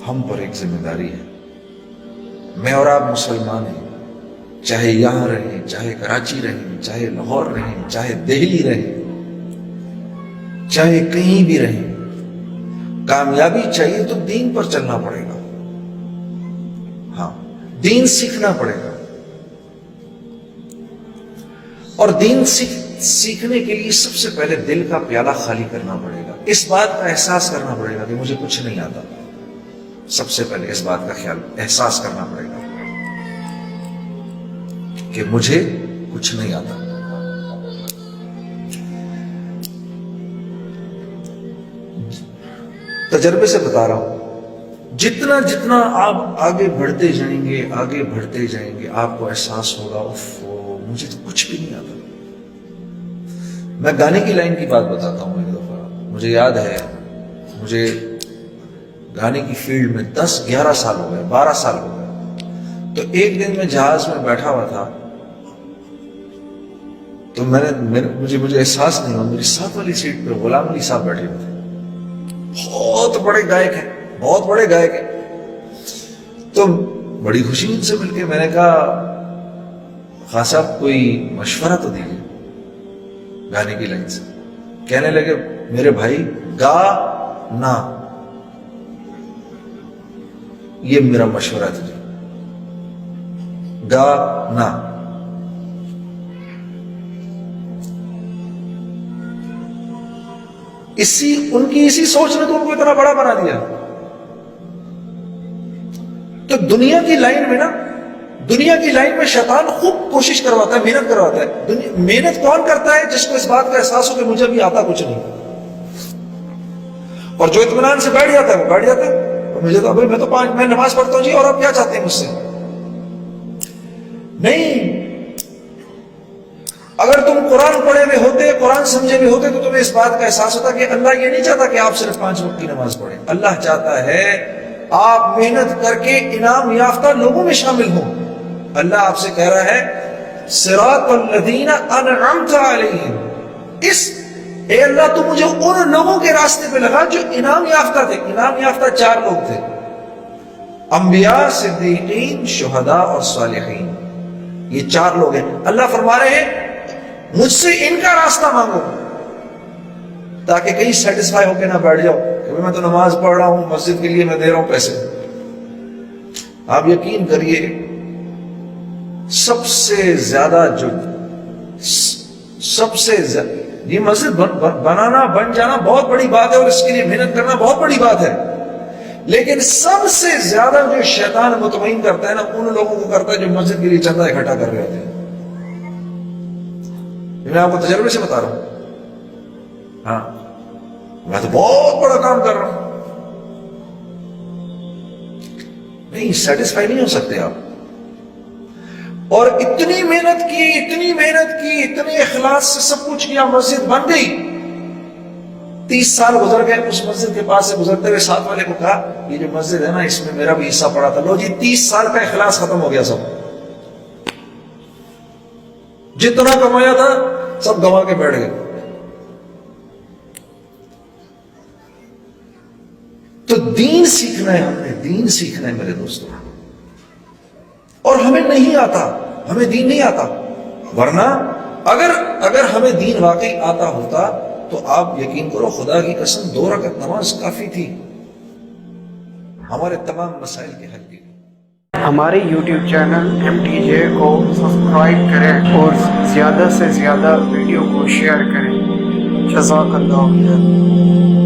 ہم پر ایک ذمہ داری ہے. میں اور آپ مسلمان ہیں، چاہے یہاں رہیں، چاہے کراچی رہیں، چاہے لاہور رہیں، چاہے دہلی رہیں، چاہے کہیں بھی رہیں، کامیابی چاہیے تو دین پر چلنا پڑے گا. ہاں، دین سیکھنا پڑے گا، اور دین سیکھنے کے لیے سب سے پہلے دل کا پیالہ خالی کرنا پڑے گا. اس بات کا احساس کرنا پڑے گا کہ مجھے کچھ نہیں آتا. سب سے پہلے اس بات کا احساس کرنا پڑے گا کہ مجھے کچھ نہیں آتا. تجربے سے بتا رہا ہوں، جتنا آپ آگے بڑھتے جائیں گے آپ کو احساس ہوگا مجھے تو کچھ بھی نہیں آتا. میں گانے کی لائن کی بات بتاتا ہوں. ایک دفعہ مجھے یاد ہے، مجھے گانے کی فیلڈ میں 10-11 سال ہو گئے، 12 سال ہو گئے. تو ایک دن میں جہاز میں بیٹھا ہوا تھا، تو مجھے احساس نہیں ہوا، میری ساتھ والی سیٹ پہ غلام علی صاحب بیٹھے ہوئے تھے. بہت بڑے گائک ہیں. تو بڑی خوشی ان سے مل کے میں نے کہا، خان صاحب کوئی مشورہ تو دیجیے گانے کی لائن سے. کہنے لگے، میرے بھائی گا نا، یہ میرا مشورہ ہے تجھے، گا نا. ان کی اسی سوچ نے تو ان کو اتنا بڑا بنا دیا. تو دنیا کی لائن میں شیطان خوب کوشش کرواتا ہے، محنت کرواتا ہے. محنت کون کرتا ہے؟ جس کو اس بات کا احساس ہو کہ مجھے بھی آتا کچھ نہیں. اور جو اطمینان سے بیٹھ جاتا ہے وہ بیٹھ جاتا ہے. مجھے تو میں نماز پڑھتا ہوں جی، اور آپ کیا چاہتے ہیں مجھ سے؟ نہیں. اگر تم قرآن پڑھے ہوئے ہوتے، قرآن سمجھے ہوئے ہوتے، تو تمہیں اس بات کا احساس ہوتا کہ اللہ یہ نہیں چاہتا کہ آپ صرف 5 وقت کی نماز پڑھیں. اللہ چاہتا ہے آپ محنت کر کے انعام یافتہ لوگوں میں شامل ہوں. اللہ آپ سے کہہ رہا ہے، صراط الذین انعمت علیہم، اے اللہ تو مجھے ان لوگوں کے راستے پہ لگا جو انعام یافتہ تھے. انعام یافتہ 4 لوگ تھے، انبیاء، صدیقین، شہداء اور صالحین. یہ 4 لوگ ہیں. اللہ فرما رہے ہیں مجھ سے ان کا راستہ مانگو، تاکہ کہیں سیٹسفائی ہو کے نہ بیٹھ جاؤ کہ میں تو نماز پڑھ رہا ہوں، مسجد کے لیے میں دے رہا ہوں پیسے. آپ یقین کریے، سب سے زیادہ یہ مسجد بنانا، بن جانا بہت بڑی بات ہے، اور اس کے لیے محنت کرنا بہت بڑی بات ہے. لیکن سب سے زیادہ جو شیطان مطمئن کرتا ہے نا، ان لوگوں کو کرتا ہے جو مسجد کے لیے چندہ اکٹھا کر رہے ہوتے ہیں. میں آپ کو تجربے سے بتا رہا ہوں. ہاں، میں تو بہت بڑا کام کر رہا ہوں. نہیں، سیٹسفائی نہیں ہو سکتے آپ. اور اتنی محنت کی، اتنے اخلاص سے سب کچھ کیا، مسجد بن گئی. 30 سال گزر گئے. اس مسجد کے پاس سے گزرتے ہوئے ساتھ والے کو کہا، یہ جو مسجد ہے نا، اس میں میرا بھی حصہ پڑا تھا. لو جی، 30 سال کا اخلاص ختم ہو گیا. سب جتنا کمایا تھا سب گنوا کے بیٹھ گئے. تو دین سیکھنا ہے، ہم نے دین سیکھنا ہے میرے دوستوں. اور ہمیں نہیں آتا، ہمیں دین نہیں آتا. ورنہ اگر ہمیں دین واقعی آتا ہوتا تو آپ یقین کرو، خدا کی قسم 2 رکعت نماز کافی تھی ہمارے تمام مسائل کے حل کے لیے. ہمارے YouTube چینل MTJ کو سبسکرائب کریں اور زیادہ سے زیادہ ویڈیو کو شیئر کریں. جزاک اللہ خیر.